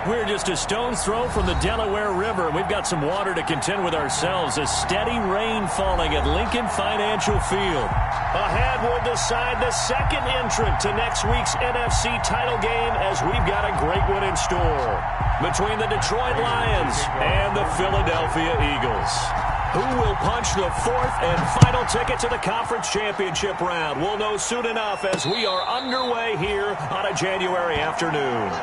We're just a stone's throw from the Delaware River. We've got some water to contend with ourselves. A steady rain falling at Lincoln Financial Field. Ahead will decide the second entrant to next week's NFC title game, as we've got a great one in store between the Detroit Lions and the Philadelphia Eagles. Who will punch the fourth and final ticket to the conference championship round? We'll know soon enough as we are underway here on a January afternoon.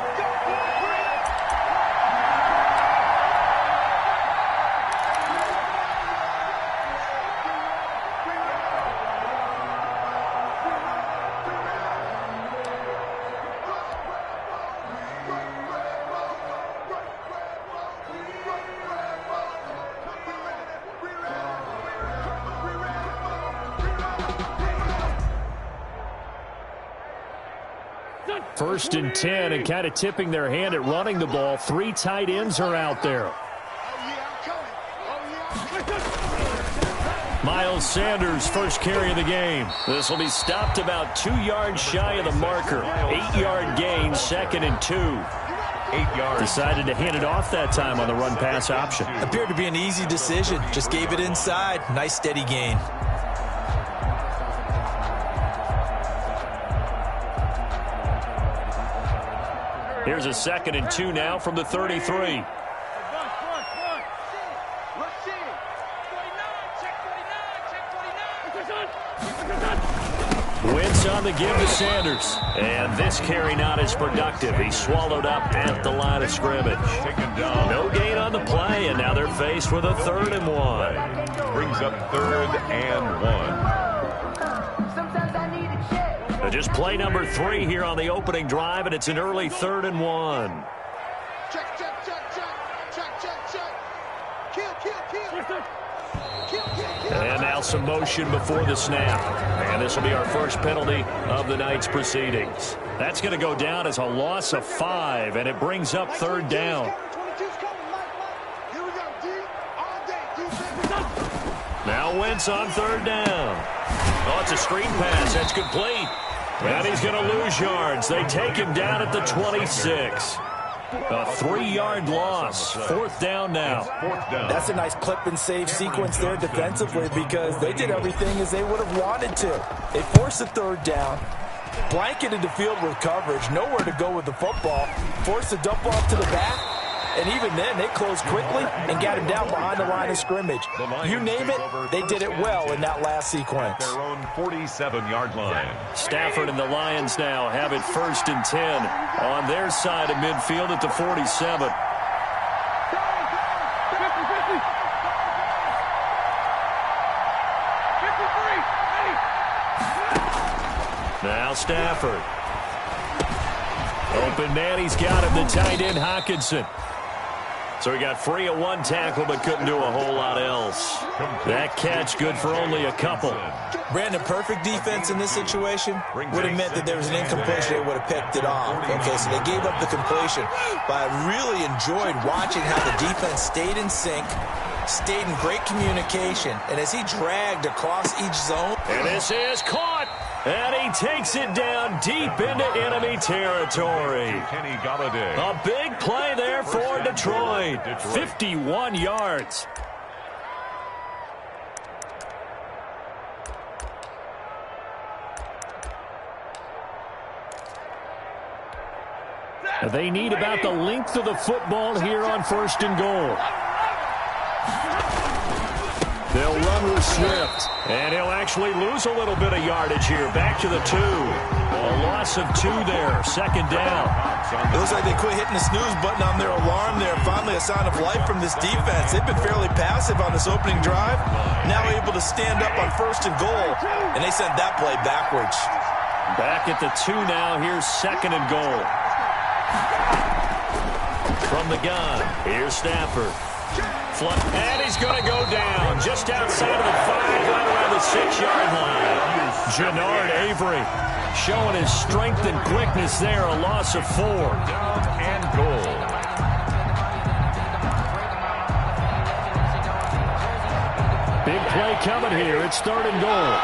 First and 10, and kind of tipping their hand at running the ball. 3 tight ends are out there. Miles Sanders, first carry of the game. This will be stopped about 2 yards shy of the marker. 8-yard gain, 2nd and 2. 8 yards. Decided to hand it off that time on the run-pass option. Appeared to be an easy decision. Just gave it inside. Nice steady gain. Here's a 2nd and 2 now from the 33. Wentz on the give to Sanders. And this carry not as productive. He swallowed up at the line of scrimmage. No gain on the play, and now they're faced with a 3rd and 1. Brings up 3rd and 1. Just play number 3 here on the opening drive, and it's an early 3rd and 1. Check, check, check, check, check, check, check. Kill. And now some motion before the snap. And this will be our first penalty of the night's proceedings. That's going to go down as a loss of 5, and it brings up 3rd down. Now Wentz on 3rd down. Oh, it's a screen pass. That's complete. And he's going to lose yards. They take him down at the 26. A 3-yard loss. 4th down now. That's a nice clip and save sequence there defensively, because they did everything as they would have wanted to. They forced a 3rd down, blanketed the field with coverage, nowhere to go with the football, forced the dump off to the back, and even then they closed quickly and got him down behind the line of scrimmage. You name it, they did it well in that last sequence. Their own 47-yard line. Stafford and the Lions now have it 1st and 10 on their side of midfield at the 47. Now Stafford. Open man, he's got him, the tight end Hockenson. So he got free of 1 tackle, but couldn't do a whole lot else. That catch good for only a couple. Brandon, perfect defense in this situation would have meant that there was an incompletion. They would have picked it off. Okay, so they gave up the completion. But I really enjoyed watching how the defense stayed in sync, stayed in great communication, and as he dragged across each zone. And this is caught. And he takes it down deep into enemy territory. A big play there for Detroit. 51 yards. They need about the length of the football here on 1st and goal. They'll run with Swift, and he'll actually lose a little bit of yardage here. Back to the 2. A loss of 2 there. 2nd down. It looks like they quit hitting the snooze button on their alarm there. Finally a sign of life from this defense. They've been fairly passive on this opening drive. Now able to stand up on 1st and goal, and they sent that play backwards. Back at the 2 now. Here's 2nd and goal. From the gun, here's Stafford. And he's going to go down just outside of the 5, right around the 6-yard line. Jannard Avery showing his strength and quickness there. A loss of 4. And goal. Big play coming here. It's 3rd and goal.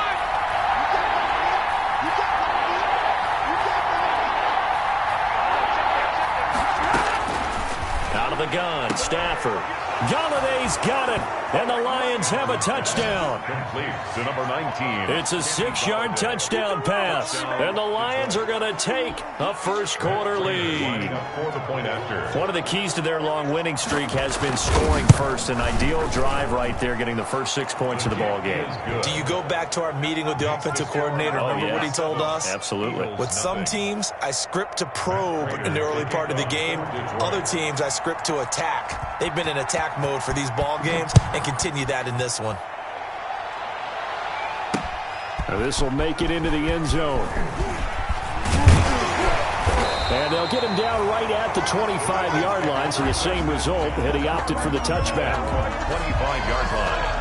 the gun, Stafford. Galladay's got it, and the Lions have a touchdown. Complete to number 19. It's a 6-yard touchdown pass, and the Lions are going to take a first-quarter lead. For the point after. One of the keys to their long winning streak has been scoring first. An ideal drive right there, getting the first 6 points of the ball game. Do you go back to our meeting with the offensive coordinator? Remember what he told us? Absolutely. With some teams, I script to probe in the early part of the game. Other teams, I script to attack. They've been in attack mode for these ball games and continue that in this one. This will make it into the end zone. And they'll get him down right at the 25-yard line, so the same result, and he opted for the touchback. 25-yard line.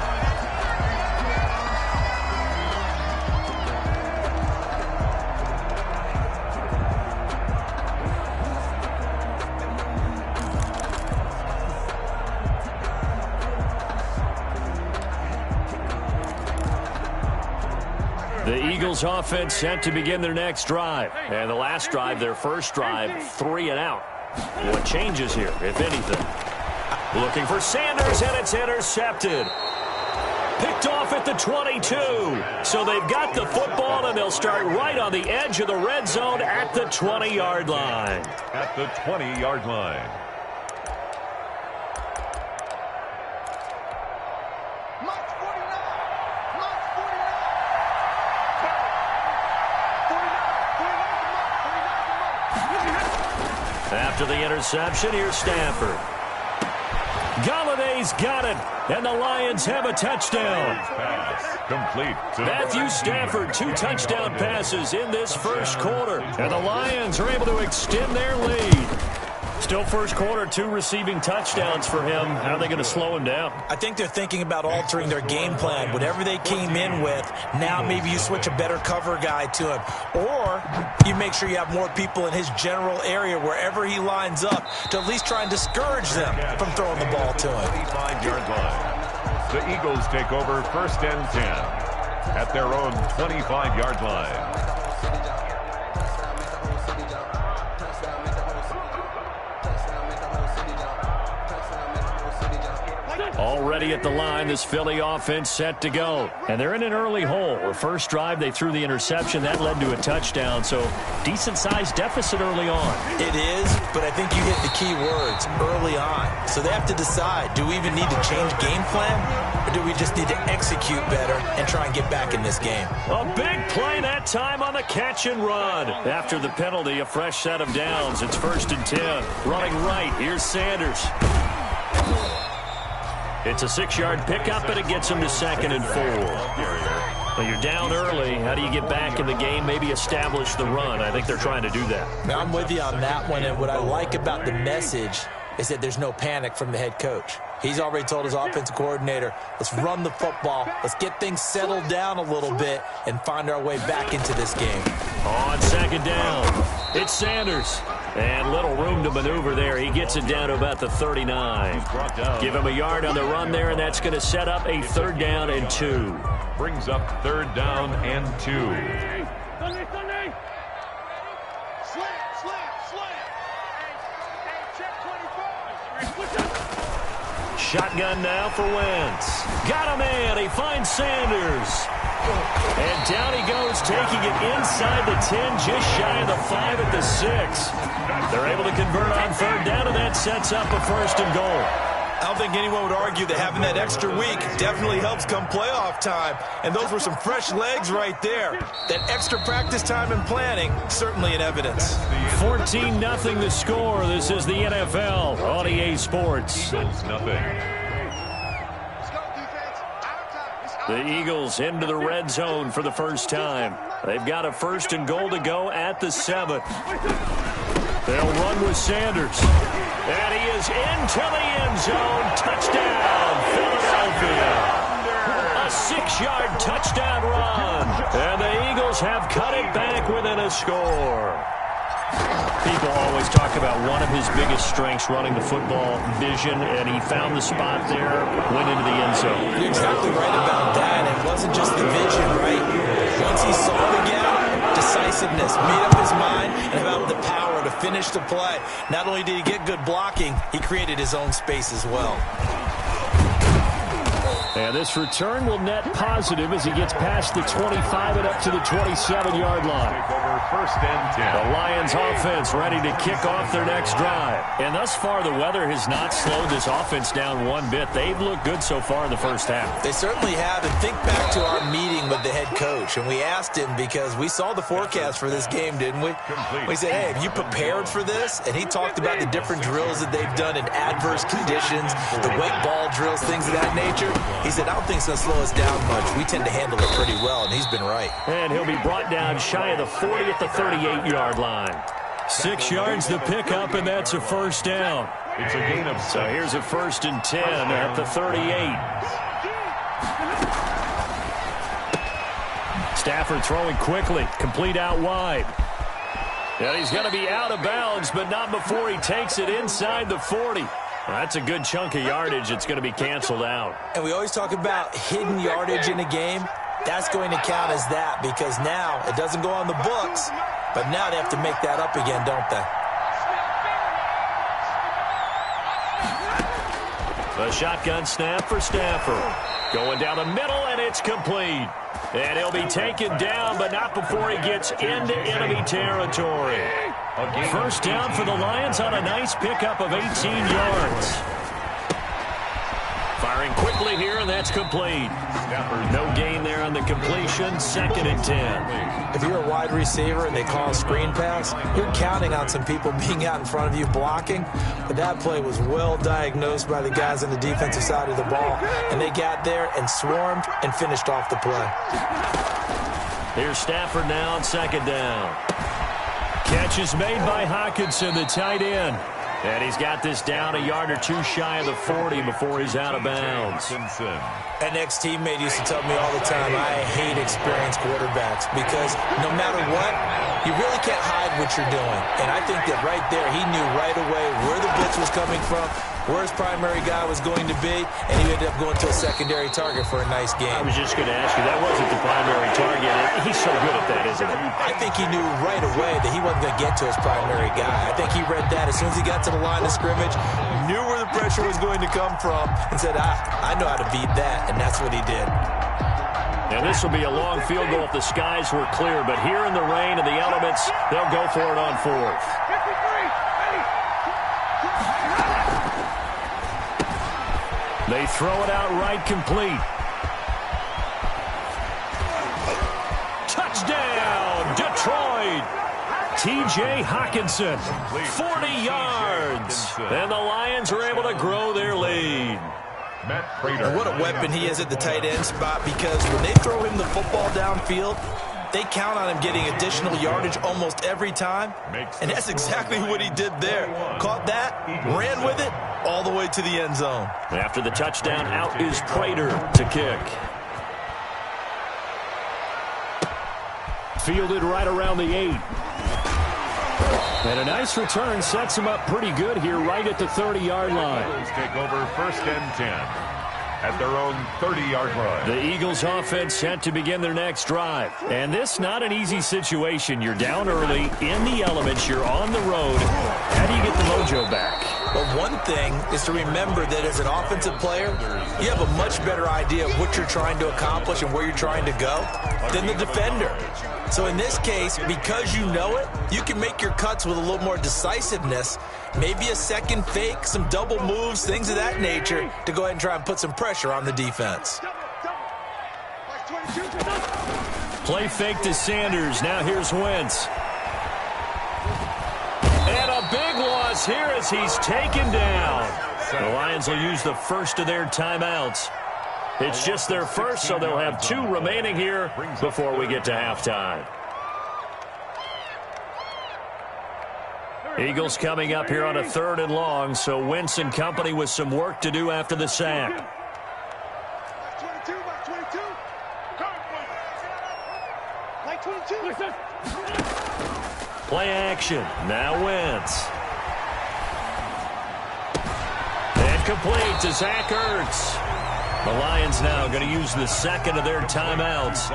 The Eagles offense set to begin their next drive. And the last drive, their first drive, 3 and out. What changes here, if anything? Looking for Sanders, and it's intercepted. Picked off at the 22. So they've got the football, and they'll start right on the edge of the red zone at the 20-yard line. At the 20-yard line. After the interception, here's Stafford. Galladay's got it, and the Lions have a touchdown. Pass complete to Matthew Stafford, 2 touchdown passes in this first quarter, and the Lions are able to extend their lead. Still first quarter, 2 receiving touchdowns for him. How are they going to slow him down? I think they're thinking about altering their game plan. Whatever they came in with, now maybe you switch a better cover guy to him. Or you make sure you have more people in his general area wherever he lines up to at least try and discourage them from throwing the ball to him. 25-yard line. The Eagles take over 1st and 10 at their own 25-yard line. Already at the line, this Philly offense set to go. And they're in an early hole. The first drive, they threw the interception. That led to a touchdown, so decent-sized deficit early on. It is, but I think you hit the key words, early on. So they have to decide, do we even need to change game plan, or do we just need to execute better and try and get back in this game? A big play that time on the catch and run. After the penalty, a fresh set of downs. It's 1st and 10. Running right, here's Sanders. It's a 6-yard pickup, and it gets him to 2nd and 4. Well, you're down early. How do you get back in the game, maybe establish the run? I think they're trying to do that. Now, I'm with you on that one, and what I like about the message is that there's no panic from the head coach. He's already told his offensive coordinator, let's run the football, let's get things settled down a little bit and find our way back into this game. On 2nd down, it's Sanders. And little room to maneuver there. He gets it down to about the 39. Give him a yard on the run there, and that's going to set up a 3rd down and 2. Brings up 3rd down and 2. Shotgun now for Wentz. Got him in. He finds Sanders. And down he goes, taking it inside the 10, just shy of the 5 at the 6. They're able to convert on 3rd down, and that sets up a 1st and goal. I don't think anyone would argue that having that extra week definitely helps come playoff time. And those were some fresh legs right there. That extra practice time and planning, certainly in evidence. 14-0 the score. This is the NFL on EA Sports. The Eagles into the red zone for the first time. They've got a 1st and goal to go at the 7th. They'll run with Sanders. And he is into the end zone. Touchdown, Philadelphia. A 6-yard touchdown run. And the Eagles have cut it back within a score. People always talk about one of his biggest strengths, running the football, vision, and he found the spot there, went into the end zone. You're exactly right about that. It wasn't just the vision, right? Once he saw the gap, decisiveness, made up his mind, and about the power to finish the play. Not only did he get good blocking, he created his own space as well. And this return will net positive as he gets past the 25 and up to the 27-yard line. Take over first and 10. The Lions offense ready to kick off their next drive. And thus far, the weather has not slowed this offense down one bit. They've looked good so far in the first half. They certainly have. And think back to our meeting with the head coach. And we asked him because we saw the forecast for this game, didn't we? We said, hey, have you prepared for this? And he talked about the different drills that they've done in adverse conditions, the wet ball drills, things of that nature. He said, I don't think it's going to slow us down much. We tend to handle it pretty well, and he's been right. And he'll be brought down shy of the 40 at the 38-yard line. 6 yards the pickup, and that's a first down. It's a gain of 6. So here's a 1st and 10 at the 38. Stafford throwing quickly, complete out wide. And he's going to be out of bounds, but not before he takes it inside the 40. Well, that's a good chunk of yardage. It's going to be canceled out. And we always talk about hidden yardage in a game. That's going to count as that because now it doesn't go on the books, but now they have to make that up again, don't they? The shotgun snap for Stafford. Going down the middle, and it's complete. And he'll be taken down, but not before he gets into enemy territory. First down for the Lions on a nice pickup of 18 yards. Firing quickly here, and that's complete. No gain there on the completion. 2nd and 10. If you're a wide receiver and they call a screen pass, you're counting on some people being out in front of you blocking. But that play was well diagnosed by the guys on the defensive side of the ball. And they got there and swarmed and finished off the play. Here's Stafford now on 2nd down. Catch is made by Hockenson, the tight end. And he's got this down a yard or two shy of the 40 before he's out of bounds. An ex-teammate used to tell me all the time, I hate experienced quarterbacks because no matter what, you really can't hide what you're doing. And I think that right there, he knew right away where the blitz was coming from, where his primary guy was going to be, and he ended up going to a secondary target for a nice game. I was just going to ask you, that wasn't the primary target. He's so good at that, isn't he? I think he knew right away that he wasn't going to get to his primary guy. I think he read that as soon as he got to the line of scrimmage, knew where the pressure was going to come from, and said, I know how to beat that, and that's what he did. And this will be a long field goal if the skies were clear, but here in the rain and the elements, they'll go for it on 4th. They throw it out right complete. Touchdown, Detroit! T.J. Hockenson, 40 yards. And the Lions are able to grow their lead. And what a weapon he is at the tight end spot because when they throw him the football downfield, they count on him getting additional yardage almost every time. And that's exactly what he did there. Caught that, ran with it, all the way to the end zone. After the touchdown, out is Prater to kick. Fielded right around the 8. And a nice return sets him up pretty good here right at the 30-yard line. Take over 1st and 10 at their own 30-yard line. The Eagles offense set to begin their next drive. And this not an easy situation. You're down early, in the elements, you're on the road. How do you get the mojo back? Well, one thing is to remember that as an offensive player, you have a much better idea of what you're trying to accomplish and where you're trying to go than the defender. So in this case, because you know it, you can make your cuts with a little more decisiveness, maybe a second fake, some double moves, things of that nature, to go ahead and try and put some pressure on the defense. Play fake to Sanders. Now here's Wentz. And a big loss here as he's taken down. The Lions will use the first of their timeouts. It's just their first, so they'll have 2 remaining here before we get to halftime. Eagles coming up here on a 3rd and long, so Wentz and company with some work to do after the sack. Play action. Now Wentz. And complete to Zach Ertz. The Lions now going to use the second of their timeouts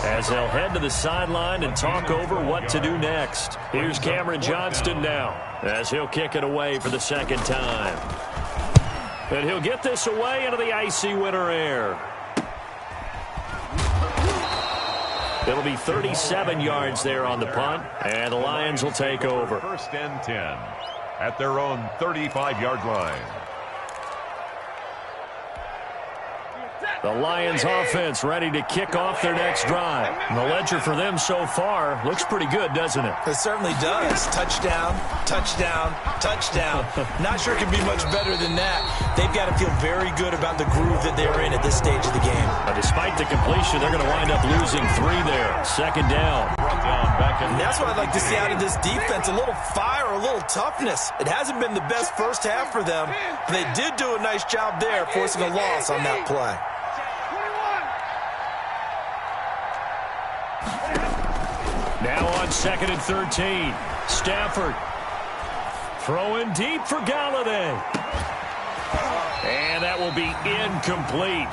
as they'll head to the sideline and talk over what to do next. Here's Cameron Johnston now as he'll kick it away for the second time. And he'll get this away into the icy winter air. It'll be 37 yards there on the punt, and the Lions will take over. First and 10 at their own 35-yard line. The Lions offense ready to kick off their next drive. And the ledger for them so far looks pretty good, doesn't it? It certainly does. Touchdown, touchdown, touchdown. Not sure it can be much better than that. They've got to feel very good about the groove that they're in at this stage of the game. But despite the completion, they're going to wind up losing 3 there. Second down. And that's what I'd like to see out of this defense. A little fire, a little toughness. It hasn't been the best first half for them. But they did do a nice job there, forcing a loss on that play. Now on 2nd and 13. Stafford throwing deep for Galladay. And that will be incomplete.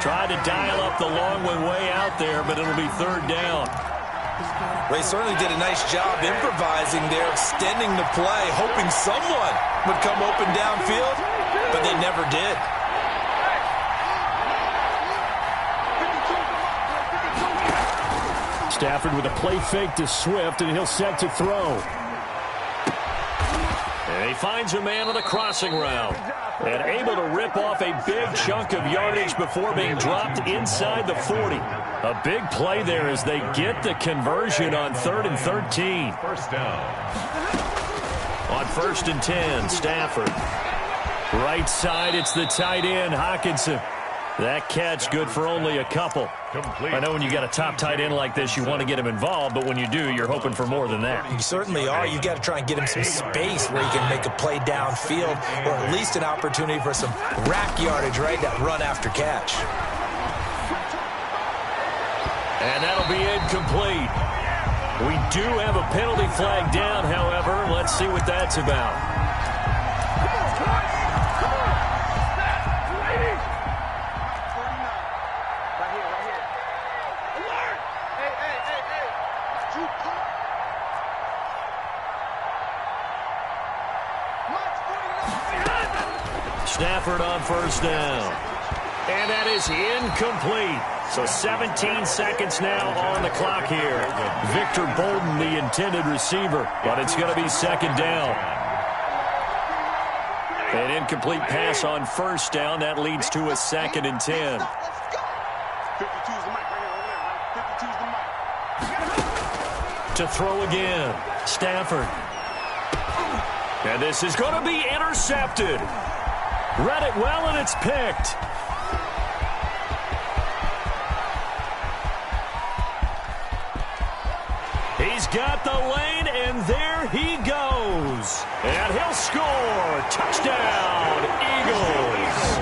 Tried to dial up the long one way out there, but it'll be 3rd down. They certainly did a nice job improvising there, extending the play, hoping someone would come open downfield, but they never did. Stafford with a play fake to Swift, and he'll set to throw. And he finds a man on the crossing route. And able to rip off a big chunk of yardage before being dropped inside the 40. A big play there as they get the conversion on 3rd and 13. First down. On 1st and 10, Stafford. Right side, it's the tight end, Hockenson. That catch good for only a couple. Complete. I know when you got a top tight end like this, you want to get him involved, but when you do, you're hoping for more than that. You certainly are. You've got to try and get him some space where he can make a play downfield, or at least an opportunity for some rack yardage, right? That run after catch. And that'll be incomplete. We do have a penalty flag down, however. Let's see what that's about. Stafford on 1st down. And that is incomplete. So 17 seconds now on the clock here. Victor Bolden, the intended receiver, but it's going to be 2nd down. An incomplete pass on 1st down. That leads to a 2nd and 10. To throw again. Stafford. And this is going to be intercepted. Read it well, and it's picked. He's got the lane, and there he goes. And he'll score. Touchdown, Eagles.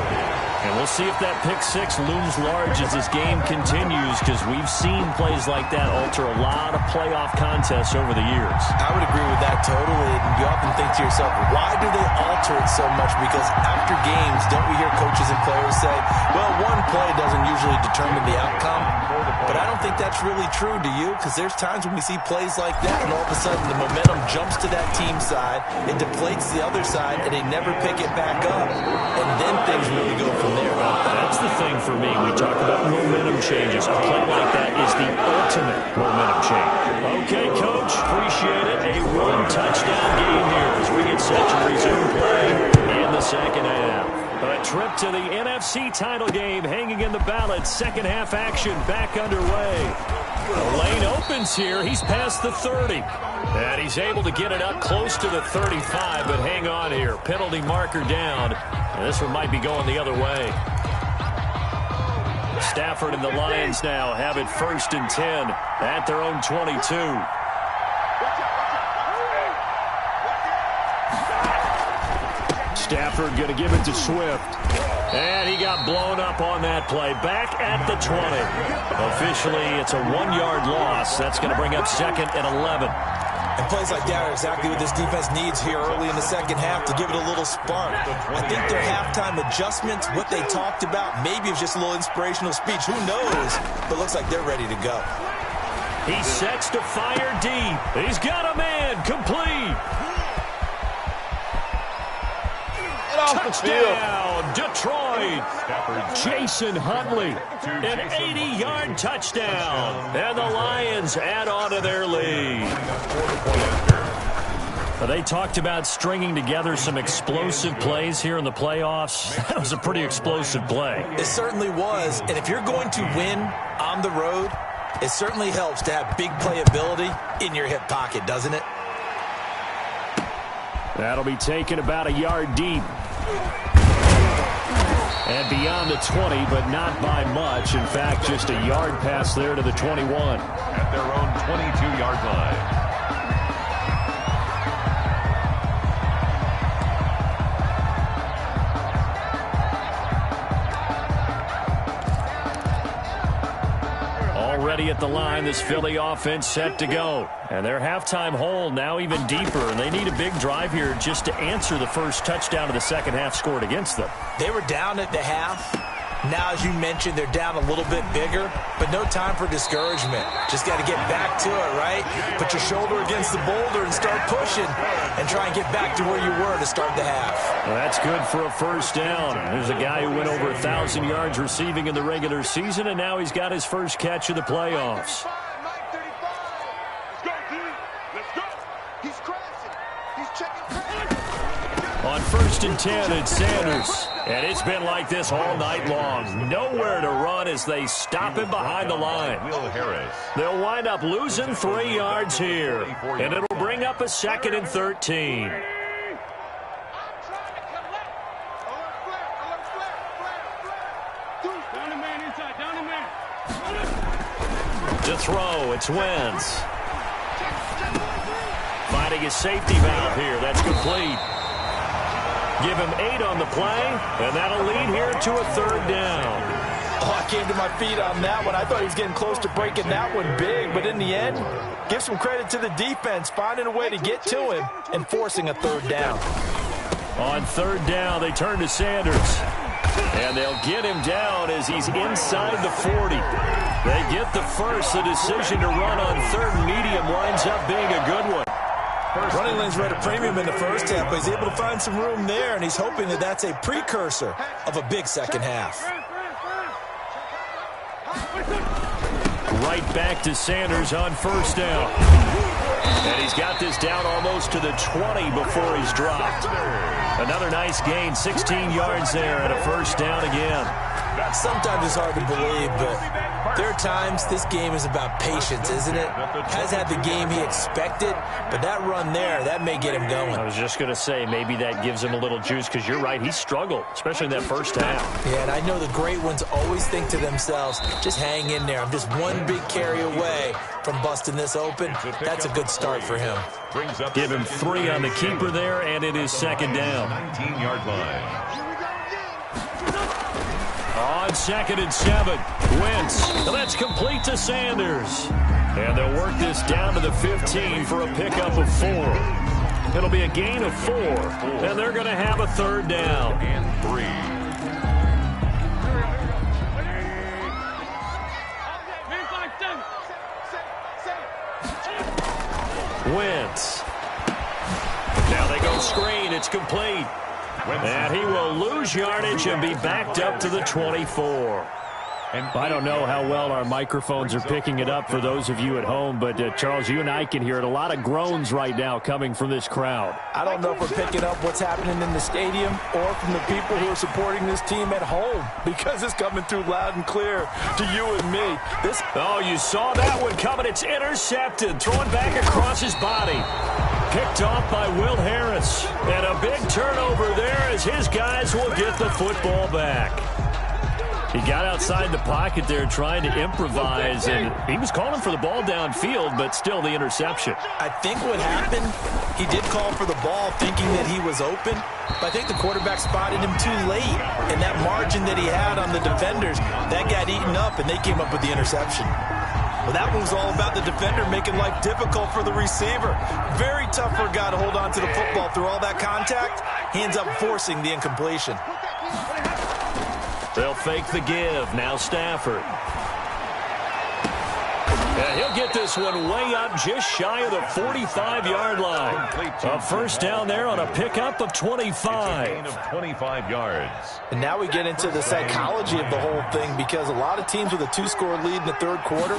And we'll see if that pick 6 looms large as this game continues, because we've seen plays like that alter a lot of playoff contests over the years. I would agree with that totally. And you often think to yourself, why do they alter it so much? Because after games, don't we hear coaches and players say, well, one play doesn't usually determine the outcome? But I don't think that's really true, do you? Because there's times when we see plays like that, and all of a sudden the momentum jumps to that team side, it deflates the other side, and they never pick it back up. And then things really go from there. That's the thing for me. We talk about momentum changes. A play like that is the ultimate momentum change. Okay, Coach, appreciate it. A one-touchdown game here as we get set to resume play in the second half. A trip to the NFC title game hanging in the balance. Second half action back underway. The lane opens here. He's past the 30. And he's able to get it up close to the 35, but hang on here. Penalty marker down. And this one might be going the other way. Stafford and the Lions now have it 1st and 10 at their own 22. Stafford going to give it to Swift. And he got blown up on that play. Back at the 20. Officially, it's a 1-yard loss. That's going to bring up 2nd and 11. And plays like that are exactly what this defense needs here early in the second half to give it a little spark. I think their halftime adjustments, what they talked about, maybe it's just a little inspirational speech. Who knows? But it looks like they're ready to go. He sets to fire deep. He's got a man complete. Touchdown, Detroit. Jason Huntley, an 80-yard touchdown. And the Lions add on to their lead. They talked about stringing together some explosive plays here in the playoffs. That was a pretty explosive play. It certainly was. And if you're going to win on the road, it certainly helps to have big playability in your hip pocket, doesn't it? That'll be taken about a yard deep. And beyond the 20, but not by much. In fact, just a yard pass there to the 21. At their own 22-yard line. Already at the line, this Philly offense set to go. And their halftime hole now even deeper, and they need a big drive here just to answer the first touchdown of the second half scored against them. They were down at the half. Now, as you mentioned, they're down a little bit bigger, but no time for discouragement. Just got to get back to it, right? Put your shoulder against the boulder and start pushing and try and get back to where you were to start the half. Well, that's good for a first down. There's a guy who went over 1,000 yards receiving in the regular season, and now he's got his first catch of the playoffs. On 1st and 10, it's Sanders. And it's been like this all night long. Nowhere to run as they stop him behind the line. Will Harris. They'll wind up losing 3 yards here. And it'll bring up a 2nd and 13. To throw, it's Wentz. Finding his safety valve here. That's complete. Give him 8 on the play, and that'll lead here to a 3rd down. Oh, I came to my feet on that one. I thought he was getting close to breaking that one big, but in the end, give some credit to the defense, finding a way to get to him and forcing a 3rd down. On 3rd down, they turn to Sanders, and they'll get him down as he's inside the 40. They get the first. The decision to run on 3rd and medium winds up being a good one. Running lanes were at a premium in the first half, but he's able to find some room there, and he's hoping that that's a precursor of a big second half. Right back to Sanders on 1st down. And he's got this down almost to the 20 before he's dropped. Another nice gain, 16 yards there and a 1st down again. Sometimes it's hard to believe, but there are times this game is about patience, isn't it? Has had the game he expected, but that run there, that may get him going. I was just going to say, maybe that gives him a little juice, because you're right, he struggled, especially in that 1st half. Yeah, and I know the great ones always think to themselves, just hang in there. I'm just one big carry away from busting this open. That's a good start for him. Give him 3 on the keeper there, and it is 2nd down. 19-yard line. On 2nd and 7, Wentz. That's complete to Sanders. And they'll work this down to the 15 for a pickup of 4. It'll be a gain of 4, and they're going to have a 3rd down. And 3. Wentz. Now they go screen. It's complete. And he will lose yardage and be backed up to the 24. I don't know how well our microphones are picking it up for those of you at home, but Charles, you and I can hear it. A lot of groans right now coming from this crowd. I don't know if we're picking up what's happening in the stadium or from the people who are supporting this team at home, because it's coming through loud and clear to you and me. Oh, you saw that one coming. It's intercepted, thrown back across his body. Picked off by Will Harris. And a big turnover there as his guys will get the football back. He got outside the pocket there trying to improvise, and he was calling for the ball downfield, but still the interception. I think what happened, he did call for the ball thinking that he was open, but I think the quarterback spotted him too late, and that margin that he had on the defenders, that got eaten up, and they came up with the interception. Well, that one was all about the defender making life difficult for the receiver. Very tough for a guy to hold on to the football through all that contact. He ends up forcing the incompletion. They'll fake the give. Now Stafford. And he'll get this one way up just shy of the 45-yard line. A first down there on a pickup of 25. It's a gain of 25 yards. And now we get into the psychology of the whole thing, because a lot of teams with a 2-score lead in the third quarter,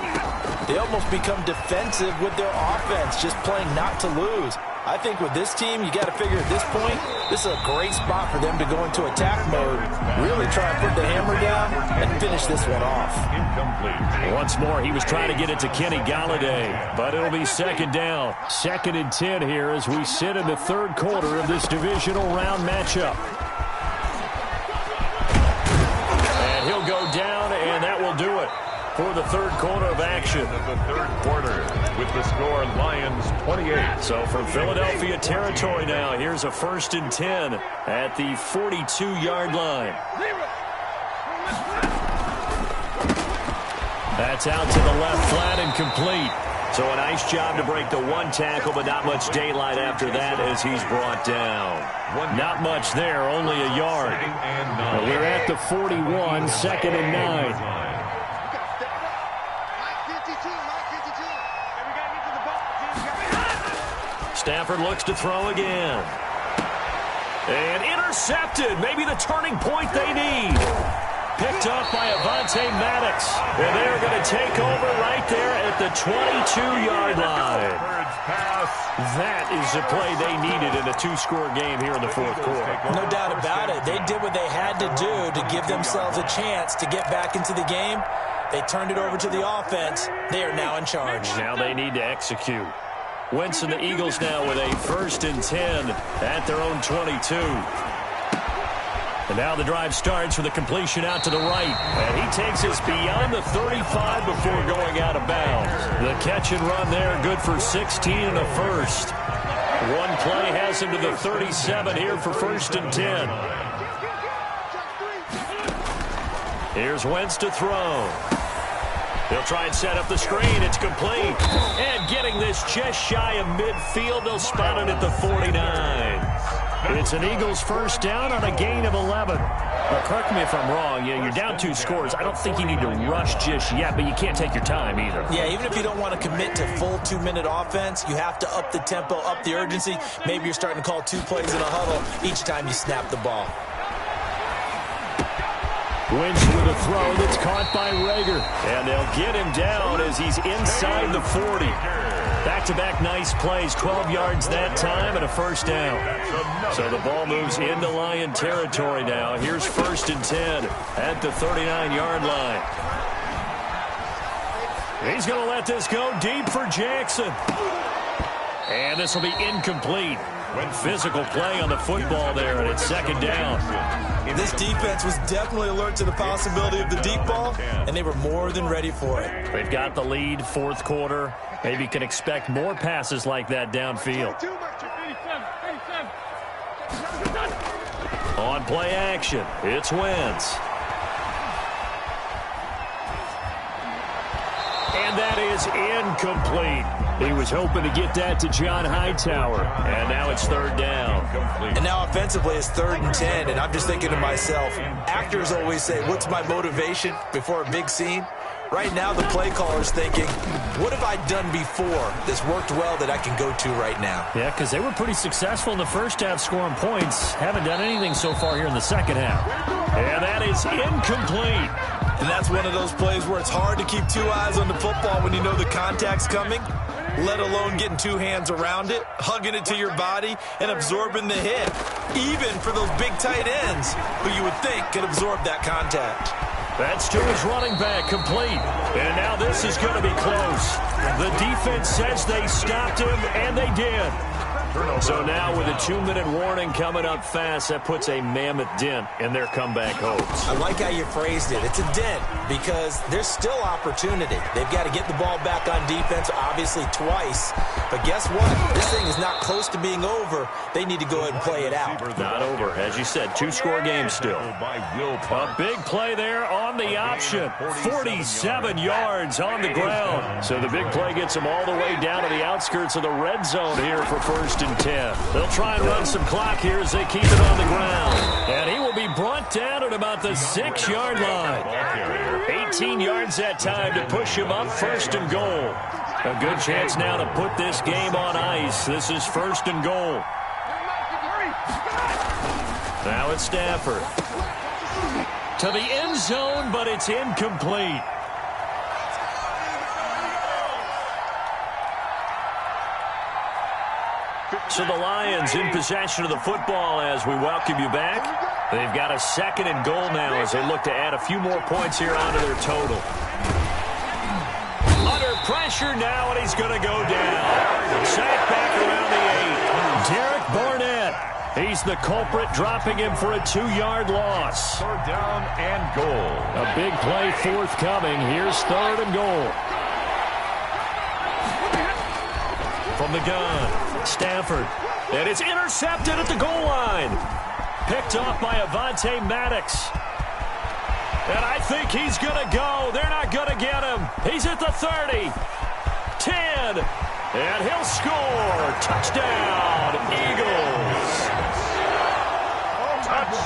they almost become defensive with their offense, just playing not to lose. I think with this team, you got to figure at this point, this is a great spot for them to go into attack mode, really try and put the hammer down and finish this one off. Incomplete. Once more, he was trying to get it to Kenny Galladay, but it'll be second down. 2nd and 10 here as we sit in the third quarter of this divisional round matchup. And he'll go down, and that will do it for the third quarter of action. The third quarter with the score Lions 28. So from Philadelphia territory now, here's a 1st and 10 at the 42-yard line. That's out to the left flat and complete. So a nice job to break the one tackle, but not much daylight after that as he's brought down. Not much there, only a yard. We're at the 41, 2nd and 9. Stafford looks to throw again. And intercepted. Maybe the turning point they need. Picked up by Avonte Maddox. And they're going to take over right there at the 22-yard line. That is the play they needed in a 2-score game here in the fourth quarter. No doubt about it. They did what they had to do to give themselves a chance to get back into the game. They turned it over to the offense. They are now in charge. Now they need to execute. Wentz and the Eagles now with a 1st and 10 at their own 22. And now the drive starts with a completion out to the right. And he takes us beyond the 35 before going out of bounds. The catch and run there, good for 16 and a first. One play has him to the 37 here for 1st and 10. Here's Wentz to throw. They'll try and set up the screen. It's complete. And getting this just shy of midfield, they'll spot it at the 49. It's an Eagles first down on a gain of 11. Now, correct me if I'm wrong. Yeah, you're down 2 scores. I don't think you need to rush just yet, but you can't take your time either. Yeah, even if you don't want to commit to full 2-minute offense, you have to up the tempo, up the urgency. Maybe you're starting to call 2 plays in a huddle each time you snap the ball. Wentz with a throw that's caught by Rager. And they'll get him down as he's inside the 40. Back-to-back nice plays, 12 yards that time and a first down. So the ball moves into Lion territory now. Here's 1st and 10 at the 39-yard line. He's going to let this go deep for Jackson. And this will be incomplete. Physical play on the football there, and it's 2nd down. This defense was definitely alert to the possibility of the deep ball, and they were more than ready for it. They've got the lead, fourth quarter. Maybe can expect more passes like that downfield. On play action, it's Wentz. And that is incomplete. He was hoping to get that to John Hightower. And now it's 3rd down. And now offensively it's 3rd and 10. And I'm just thinking to myself, actors always say, what's my motivation before a big scene? Right now the play caller's thinking, what have I done before that's worked well that I can go to right now? Yeah, because they were pretty successful in the first half scoring points. Haven't done anything so far here in the second half. And that is incomplete. And that's one of those plays where it's hard to keep 2 eyes on the football when you know the contact's coming, let alone getting 2 hands around it, hugging it to your body, and absorbing the hit, even for those big tight ends who you would think could absorb that contact. That's to his running back, complete. And now this is going to be close. The defense says they stopped him, and they did. Turnover. So now with a 2-minute warning coming up fast, that puts a mammoth dent in their comeback hopes. I like how you phrased it. It's a dent because there's still opportunity. They've got to get the ball back on defense, obviously twice. But guess what? This thing is not close to being over. They need to go ahead and play it out. Not over. As you said, 2-score game still. A big play there on the option. 47 yards on the ground. So the big play gets them all the way down to the outskirts of the red zone here for 1st and 10. They'll try and run some clock here as they keep it on the ground. And he will be brought down at about the 6-yard line. 18 yards that time to push him up 1st and goal. A good chance now to put this game on ice. This is 1st and goal. Now it's Stafford. To the end zone, but it's incomplete. So the Lions in possession of the football as we welcome you back. They've got a 2nd and goal now as they look to add a few more points here onto their total. Under pressure now, and he's going to go down. Sacked back around the 8. Derek Barnett. He's the culprit, dropping him for a 2-yard loss. 3rd down and goal. A big play forthcoming. Here's 3rd and goal. From the gun, Stafford. And it's intercepted at the goal line. Picked off by Avonte Maddox. And I think he's going to go. They're not going to get him. He's at the 30. 10. And he'll score. Touchdown, Eagles.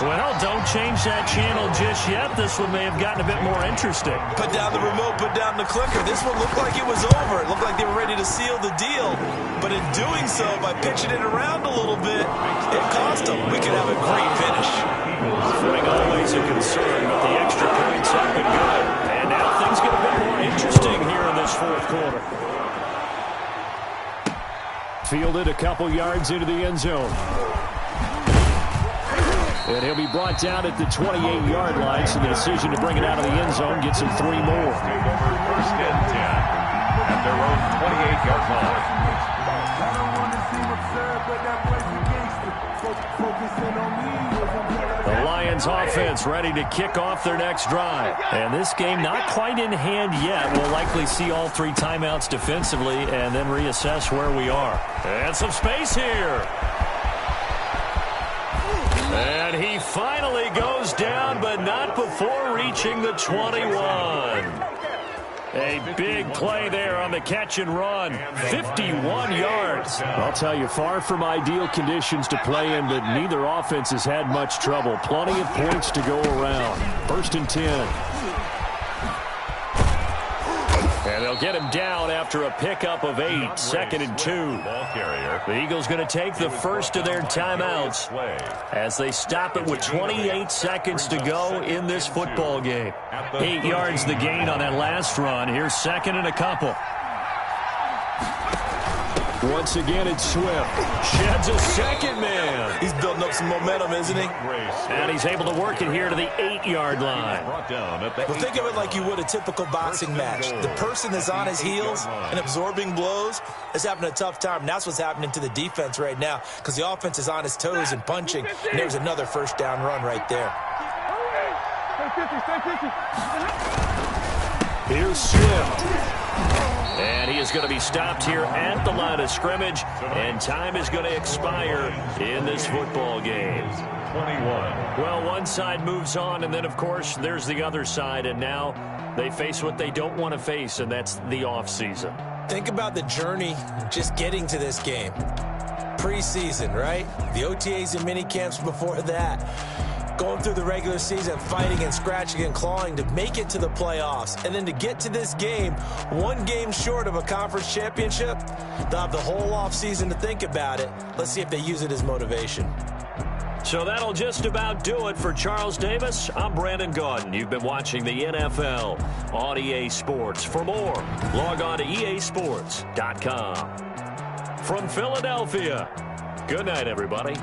Well, don't change that channel just yet. This one may have gotten a bit more interesting. Put down the remote, put down the clicker. This one looked like it was over. It looked like they were ready to seal the deal. But in doing so, by pitching it around a little bit, it cost them. We could have a great finish. Footing always a concern, but the extra points have been good. And now things get a bit more interesting here in this 4th quarter. Fielded a couple yards into the end zone. And he'll be brought down at the 28-yard line, so the decision to bring it out of the end zone gets him 3 more. 1st and 10 at their own 28-yard line. The Lions offense ready to kick off their next drive. And this game not quite in hand yet. We'll likely see all 3 timeouts defensively and then reassess where we are. And some space here. And he finally goes down, but not before reaching the 21. A big play there on the catch and run. 51 yards. I'll tell you, far from ideal conditions to play in, but neither offense has had much trouble. Plenty of points to go around. 1st and 10. And they'll get him down after a pickup of 8. 2nd and 2. Ball carrier. The Eagles going to take the first of their timeouts as they stop it with 28 seconds to go in this football game. 8 yards the gain on that last run. Here's 2nd and a couple. Once again, it's Swift. Sheds a 2nd man. He's building up some momentum, isn't he? And he's able to work it here to the 8-yard line. Well, think of it like you would a typical boxing match. The person is on his heels and absorbing blows is having a tough time. And that's what's happening to the defense right now because the offense is on his toes and punching. And there's another 1st down run right there. Here's Swift. And he is going to be stopped here at the line of scrimmage, and time is going to expire in this football game. 21. Well, one side moves on, and then, of course, there's the other side, and now they face what they don't want to face, and that's the offseason. Think about the journey just getting to this game. Preseason, right? The OTAs and mini camps before that. Going through the regular season, fighting and scratching and clawing to make it to the playoffs. And then to get to this game, 1 game short of a conference championship, they'll have the whole offseason to think about it. Let's see if they use it as motivation. So that'll just about do it for Charles Davis. I'm Brandon Gaudin. You've been watching the NFL on EA Sports. For more, log on to easports.com. From Philadelphia, good night, everybody.